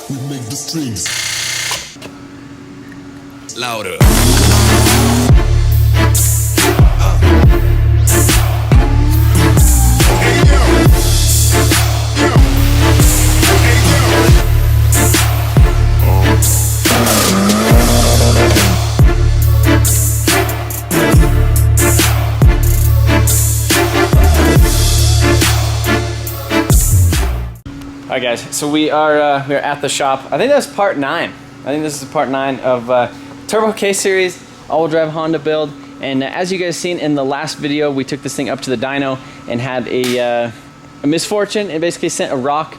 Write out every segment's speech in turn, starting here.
We make the strings louder. Alright guys, so we are at the shop. I think that's part 9. I think this is part 9 of Turbo K Series all-wheel drive Honda build. And as you guys seen in the last video, we took this thing up to the dyno and had a misfortune. It basically sent a rock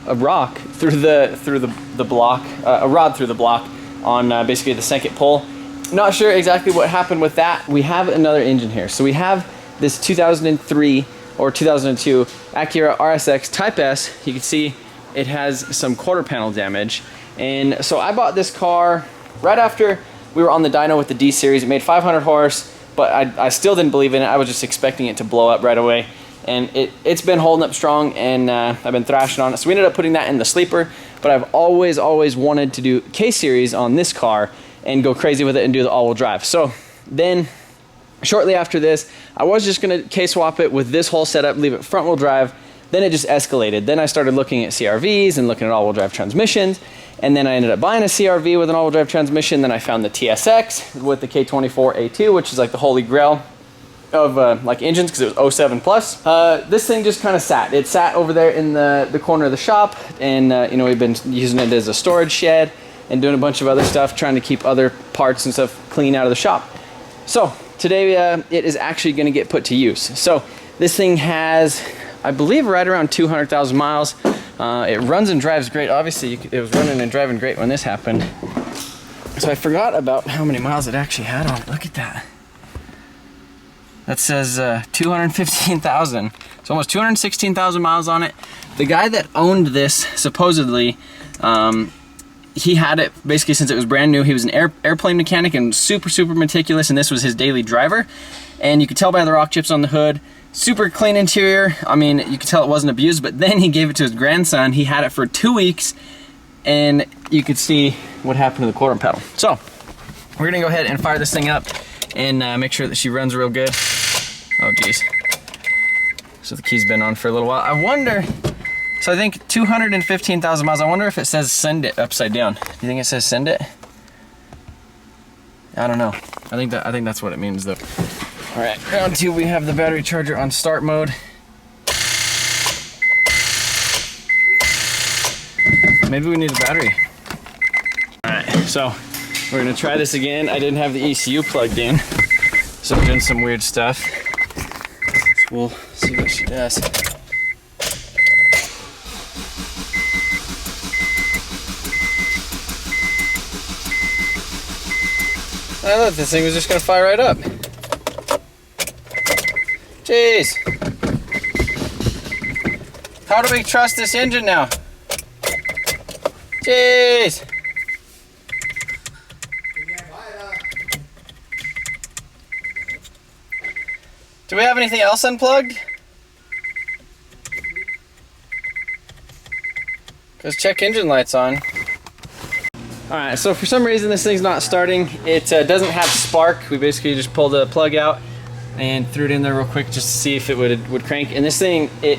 through the block, a rod through the block on basically the second pole. Not sure exactly what happened with that. We have another engine here. So we have this 2003 or 2002 Acura Rsx Type-s. You can see it has some quarter panel damage. And so I bought this car right after we were on the dyno with the D series. It made 500 horse, but I still didn't believe in it. I was just expecting it to blow up right away. And it's been holding up strong, and I've been thrashing on it. So we ended up putting that in the sleeper, but I've always wanted to do K Series on this car and go crazy with it and do the all-wheel drive. So then shortly after this, I was just gonna K-swap it with this whole setup, leave it front-wheel drive. Then it just escalated. Then I started looking at CRVs and looking at all-wheel drive transmissions. And then I ended up buying a CRV with an all-wheel drive transmission. Then I found the TSX with the K24A2, which is like the holy grail of like engines, because it was 07 plus. This thing just kind of sat. It sat over there in the corner of the shop, and you know, we've been using it as a storage shed and doing a bunch of other stuff, trying to keep other parts and stuff clean out of the shop. So today it is actually going to get put to use. So this thing has, I believe, right around 200,000 miles. It runs and drives great. Obviously, it was running and driving great when this happened. So I forgot about how many miles it actually had on it. Look at that. That says 215,000. It's almost 216,000 miles on it. The guy that owned this, supposedly, he had it basically since it was brand new. He was an airplane mechanic and super meticulous, and this was his daily driver. And you could tell by the rock chips on the hood. Super clean interior. I mean, you could tell it wasn't abused, but then he gave it to his grandson. He had it for 2 weeks, and you could see what happened to the quarter pedal. So we're gonna go ahead and fire this thing up and make sure that she runs real good. Oh geez. So the key's been on for a little while. I wonder, so I think 215,000 miles. I wonder if it says send it upside down. Do you think it says send it? I don't know. I think that's what it means though. All right, round 2, we have the battery charger on start mode. Maybe we need a battery. All right, so we're gonna try this again. I didn't have the ECU plugged in, so I'm doing some weird stuff. So we'll see what she does. I thought this thing was just gonna fire right up. Jeez. How do we trust this engine now? Jeez. Do we have anything else unplugged? Because check engine lights on. Alright, so for some reason this thing's not starting. It doesn't have spark. We basically just pulled the plug out and threw it in there real quick just to see if it would crank. And this thing, it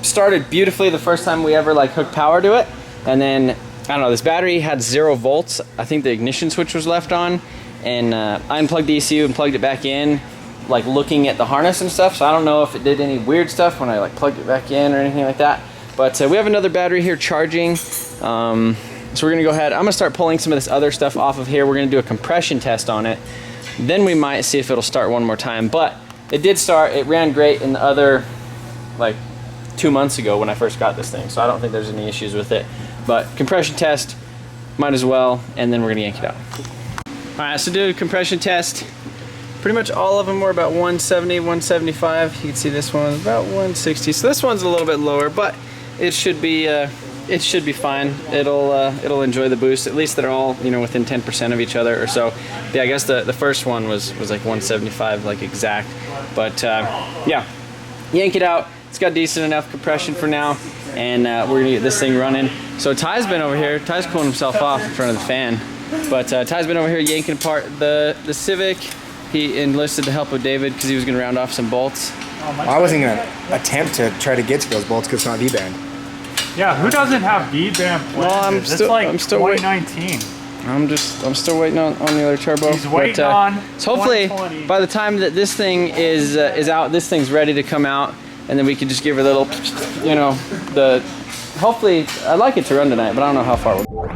started beautifully the first time we ever like hooked power to it. And then, I don't know, this battery had 0 volts. I think the ignition switch was left on. And I unplugged the ECU and plugged it back in, like looking at the harness and stuff. So I don't know if it did any weird stuff when I like plugged it back in or anything like that. But we have another battery here charging. So we're gonna go ahead. I'm gonna start pulling some of this other stuff off of here. We're gonna do a compression test on it. Then we might see if it'll start one more time. But it did start. It ran great in the other, like 2 months ago when I first got this thing. So I don't think there's any issues with it. But compression test, might as well, and then we're gonna yank it out. All right, so do a compression test. Pretty much all of them were about 170, 175. You can see this one about 160. So this one's a little bit lower, but it should be fine. It'll enjoy the boost. At least they're all, you know, within 10% of each other or so. Yeah, I guess the first one was like 175, like exact. But yeah, yank it out. It's It's got decent enough compression for now, and we're gonna get this thing running. So Ty's been over here. Ty's cooling himself off in front of the fan, but Ty's been over here yanking apart the Civic. He enlisted the help of David because he was gonna round off some bolts. I wasn't gonna attempt to try to get to those bolts because it's not V-band. Yeah, who doesn't have V-band plans? Well, I'm still 2019. I'm still waiting on the other turbo. He's waiting on. So hopefully, by the time that this thing is out, this thing's ready to come out, and then we can just give it a little, you know, hopefully, I'd like it to run tonight, but I don't know how far we'll go.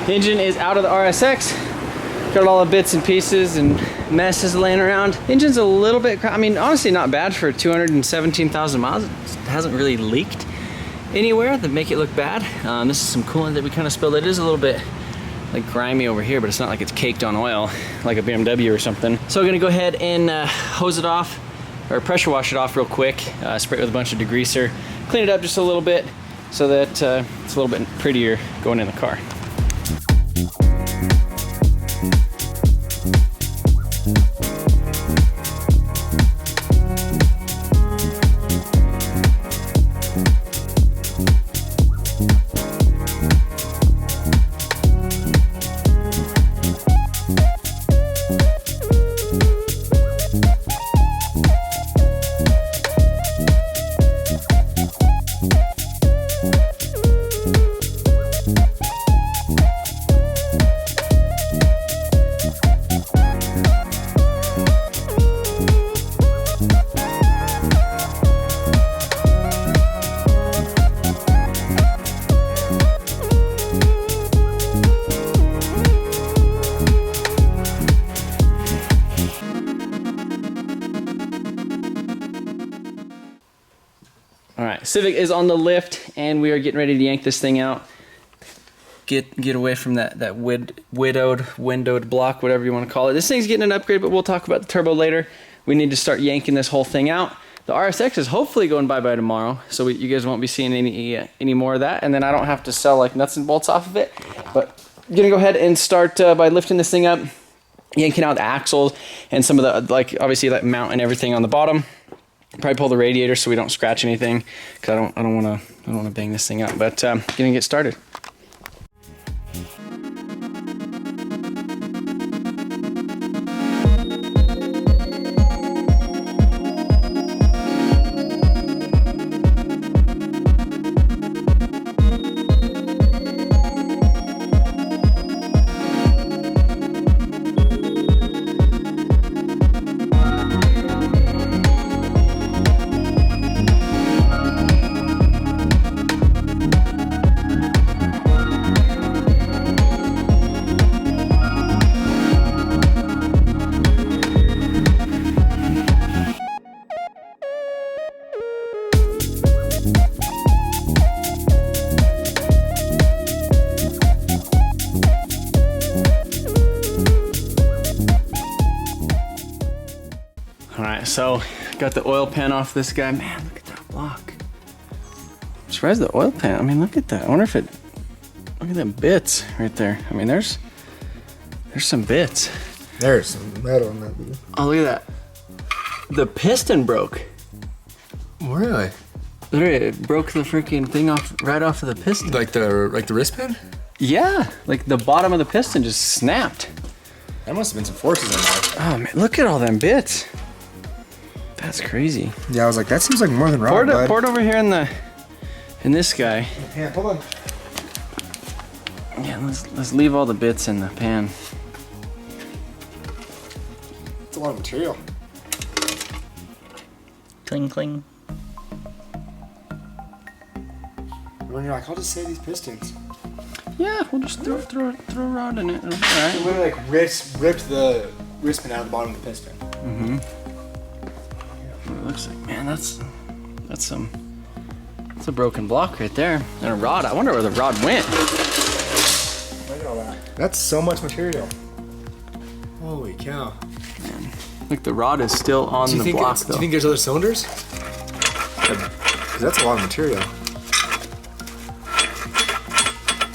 The engine is out of the RSX. Got all the bits and pieces and messes laying around. Engine's a little bit, I mean, honestly not bad for 217,000 miles. It hasn't really leaked anywhere that make it look bad. This is some coolant that we kind of spilled. It is a little bit like grimy over here, but it's not like it's caked on oil like a BMW or something. So I'm gonna go ahead and hose it off, or pressure wash it off real quick, spray it with a bunch of degreaser, clean it up just a little bit so that it's a little bit prettier going in the car. All right, Civic is on the lift, and we are getting ready to yank this thing out. Get away from that windowed block, whatever you want to call it. This thing's getting an upgrade, but we'll talk about the turbo later. We need to start yanking this whole thing out. The RSX is hopefully going bye-bye tomorrow, so you guys won't be seeing any more of that, and then I don't have to sell like nuts and bolts off of it. But gonna go ahead and start by lifting this thing up, yanking out the axles and some of the, like, obviously that mount and everything on the bottom. Probably pull the radiator so we don't scratch anything, because I don't want to bang this thing up. But gonna get started. Alright, so got the oil pan off this guy. Man, look at that block. I'm surprised the oil pan. I mean, look at that. I wonder if it, look at them bits right there. I mean, there's some bits. There's some metal in that dude. Oh, look at that. The piston broke. Really? Literally, it broke the freaking thing off, right off of the piston. Like the wrist pin? Yeah, like the bottom of the piston just snapped. That must have been some forces in there. Oh man, look at all them bits. That's crazy. Yeah, I was like, that seems like more than rod, bud. Pour it over here in this guy. Yeah, hold on. Yeah, let's leave all the bits in the pan. It's a lot of material. Cling, cling. When you're like, I'll just save these pistons. Yeah, we'll just throw a rod in it. It'll be all right. It literally like ripped the wrist pin out of the bottom of the piston. Mm-hmm. It looks like, man, that's a broken block right there. And a rod. I wonder where the rod went. Look at all that. That's so much material. Holy cow. Man, look, the rod is still on the block though. Do you think there's other cylinders? Because that's a lot of material.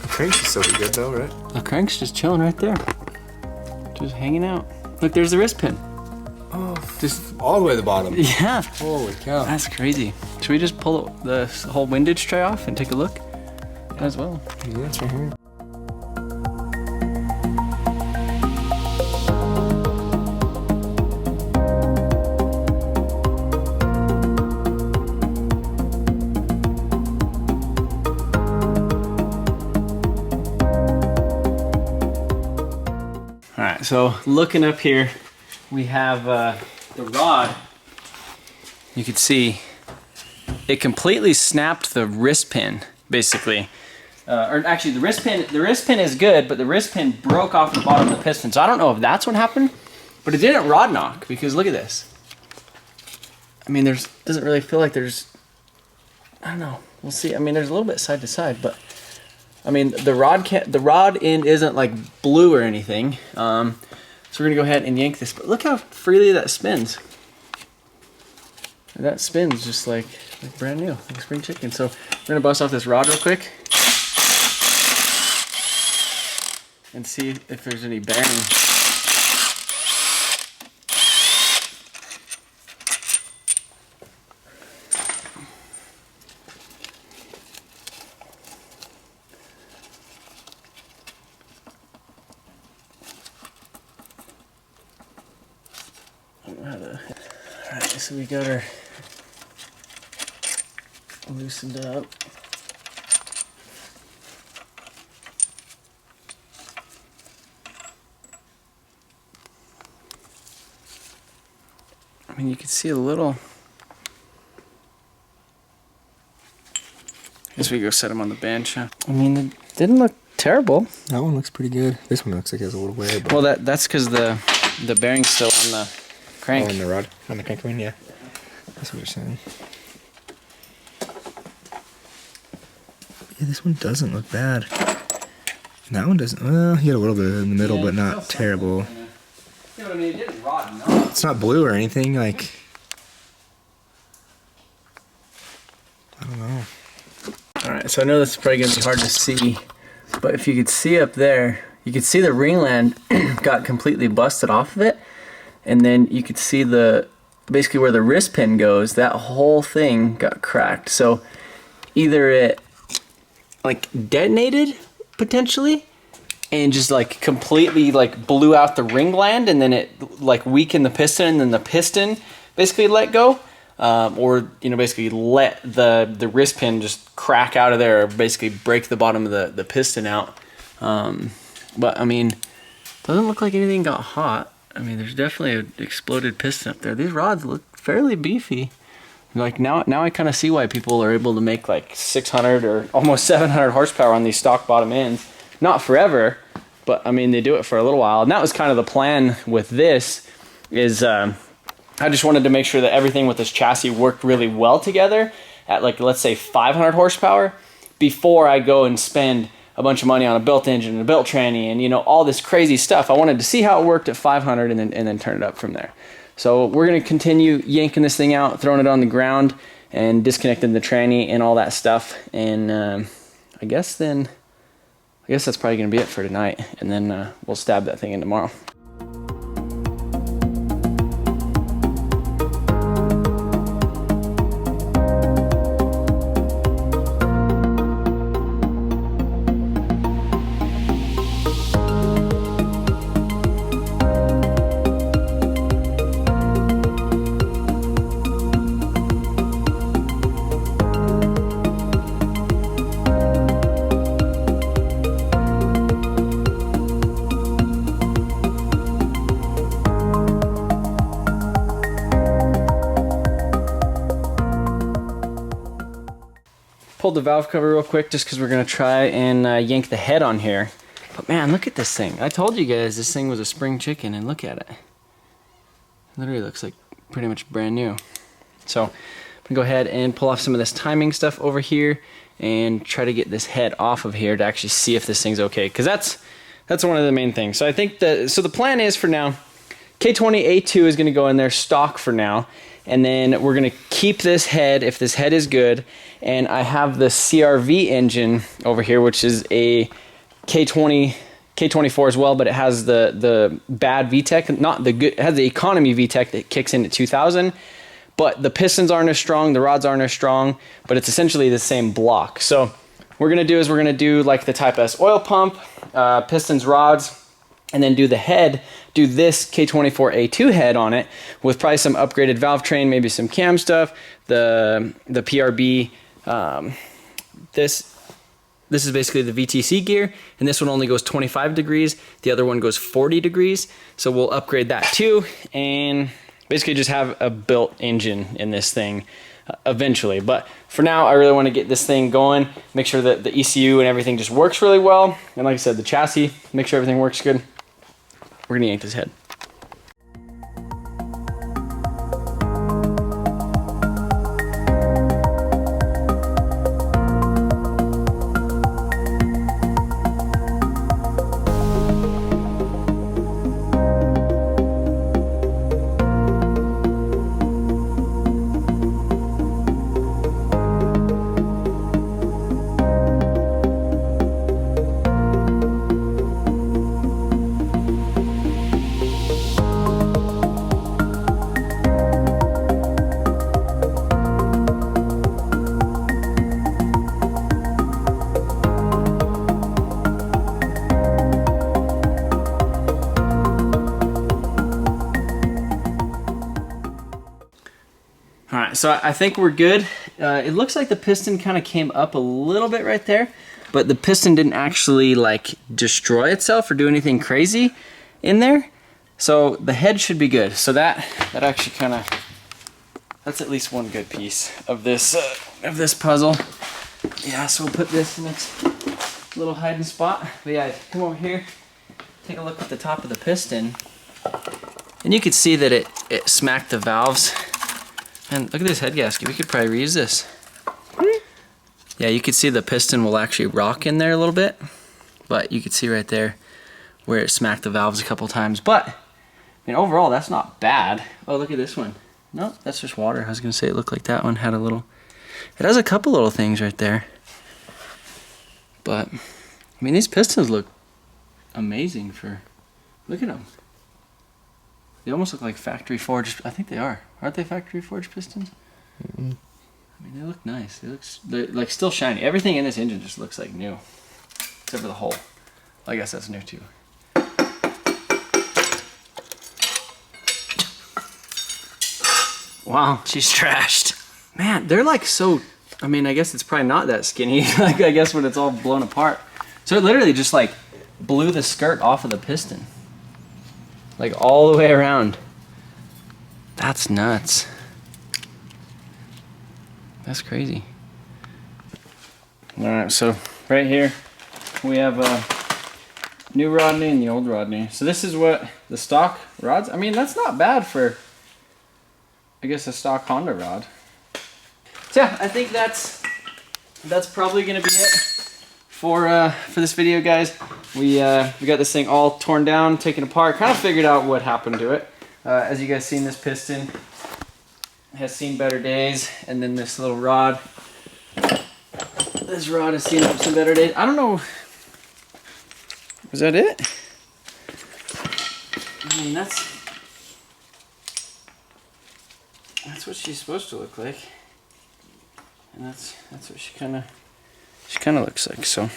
The crank's still pretty good though, right? The crank's just chilling right there. Just hanging out. Look, there's the wrist pin. Oh, just all the way to the bottom. Yeah. Holy cow. That's crazy. Should we just pull the whole windage tray off and take a look as well? Yeah, it's right here. All right, so looking up here, we have the rod. You can see it completely snapped the wrist pin, basically. Or actually, the wrist pin is good, but the wrist pin broke off the bottom of the piston. So I don't know if that's what happened, but it didn't rod knock, because look at this. I mean, doesn't really feel like there's, I don't know. We'll see. I mean, there's a little bit side to side, but I mean, the rod end isn't like blue or anything. So we're gonna go ahead and yank this, but look how freely that spins. That spins just like brand new, like spring chicken. So we're gonna bust off this rod real quick and see if there's any bearing. Alright, so we got her loosened up. I mean, you can see a little. I guess we go set them on the bench, huh? I mean, it didn't look terrible. That one looks pretty good. This one looks like it has a little wear. But... Well, that's because the bearing's still on the crank. Oh, on the rod? On the crank ring, yeah. That's what you're saying. Yeah, this one doesn't look bad. That one doesn't. Well, he had a little bit in the middle, Yeah, but not terrible. Yeah, but I mean, it didn't rod, no. It's not blue or anything. Like, I don't know. All right, so I know this is probably gonna be hard to see But if you could see up there, you could see the ringland got completely busted off of it. And then you could see basically where the wrist pin goes, that whole thing got cracked. So either it like detonated potentially and just like completely like blew out the ringland, and then it like weakened the piston, and then the piston basically let go. Or, you know, basically let the wrist pin just crack out of there, or basically break the bottom of the piston out. But I mean, doesn't look like anything got hot. I mean, there's definitely an exploded piston up there. These rods look fairly beefy. Like now I kind of see why people are able to make like 600 or almost 700 horsepower on these stock bottom ends. Not forever, but I mean, they do it for a little while. And that was kind of the plan with this, is I just wanted to make sure that everything with this chassis worked really well together at like, let's say 500 horsepower before I go and spend a bunch of money on a built engine and a built tranny and, you know, all this crazy stuff. I wanted to see how it worked at 500 and then turn it up from there. So we're going to continue yanking this thing out, throwing it on the ground and disconnecting the tranny and all that stuff. And I guess that's probably going to be it for tonight. And then we'll stab that thing in tomorrow. Pulled the valve cover real quick just because we're going to try and yank the head on here. But man, look at this thing. I told you guys this thing was a spring chicken, and look at it. Literally looks like pretty much brand new. So I'm going to go ahead and pull off some of this timing stuff over here and try to get this head off of here to actually see if this thing's okay. Because that's one of the main things. So I think so the plan is for now, K20A2 is going to go in there stock for now. And then we're going to keep this head if this head is good. And I have the CRV engine over here, which is a K24 as well, but it has the bad VTEC, not the good. It has the economy VTEC that kicks in at 2000, but the pistons aren't as strong, the rods aren't as strong, but it's essentially the same block. So what we're going to do like the Type-s oil pump, pistons, rods, and then do the head, do this K24A2 head on it with probably some upgraded valve train, maybe some cam stuff, the PRB. This is basically the VTC gear, and this one only goes 25 degrees. The other one goes 40 degrees. So we'll upgrade that too, and basically just have a built engine in this thing eventually. But for now, I really want to get this thing going, make sure that the ECU and everything just works really well. And like I said, the chassis, make sure everything works good. We're gonna yank this head. So I think we're good. It looks like the piston kind of came up a little bit right there, but the piston didn't actually like destroy itself or do anything crazy in there. So the head should be good. So that actually kind of, that's at least one good piece of this puzzle. Yeah, so we'll put this in its little hiding spot. But yeah, come over here, take a look at the top of the piston, and you can see that it smacked the valves. And look at this head gasket. We could probably reuse this. Yeah, you can see the piston will actually rock in there a little bit, but you can see right there where it smacked the valves a couple times. But I mean, overall, that's not bad. Oh, look at this one. No, that's just water. I was gonna say it looked like that one had a little. It has a couple little things right there, but I mean, these pistons look amazing for, look at them. They almost look like factory forged. I think they are. Aren't they factory forged pistons? Mm-hmm. I mean, they look nice. They're like still shiny. Everything in this engine just looks like new. Except for the hull. I guess that's new too. Wow, she's trashed. Man, they're like so, I mean, I guess it's probably not that skinny. Like, I guess when it's all blown apart. So it literally just like blew the skirt off of the piston. Like all the way around. That's nuts. That's crazy. All right, so right here we have new Rodney and the old Rodney. So this is what the stock rods, I mean, that's not bad for, I guess, a stock Honda rod. So yeah, I think that's probably gonna be it for this video, guys. We got this thing all torn down, taken apart, kind of figured out what happened to it. As you guys seen, this piston has seen better days, and then this little rod, this rod has seen some better days. I don't know, was that it? I mean, that's what she's supposed to look like, and that's what she kind of looks like. So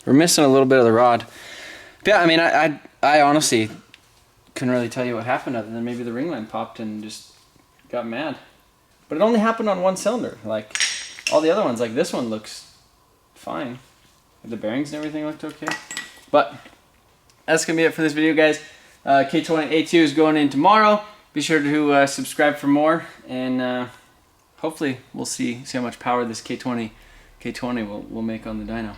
we're missing a little bit of the rod. But yeah, I mean, I honestly couldn't really tell you what happened, other than maybe the ring line popped and just got mad. But it only happened on one cylinder. Like all the other ones, like this one looks fine. The bearings and everything looked okay. But that's gonna be it for this video, guys. K20 A2 is going in tomorrow. Be sure to subscribe for more, and hopefully we'll see how much power this K20 will make on the dyno.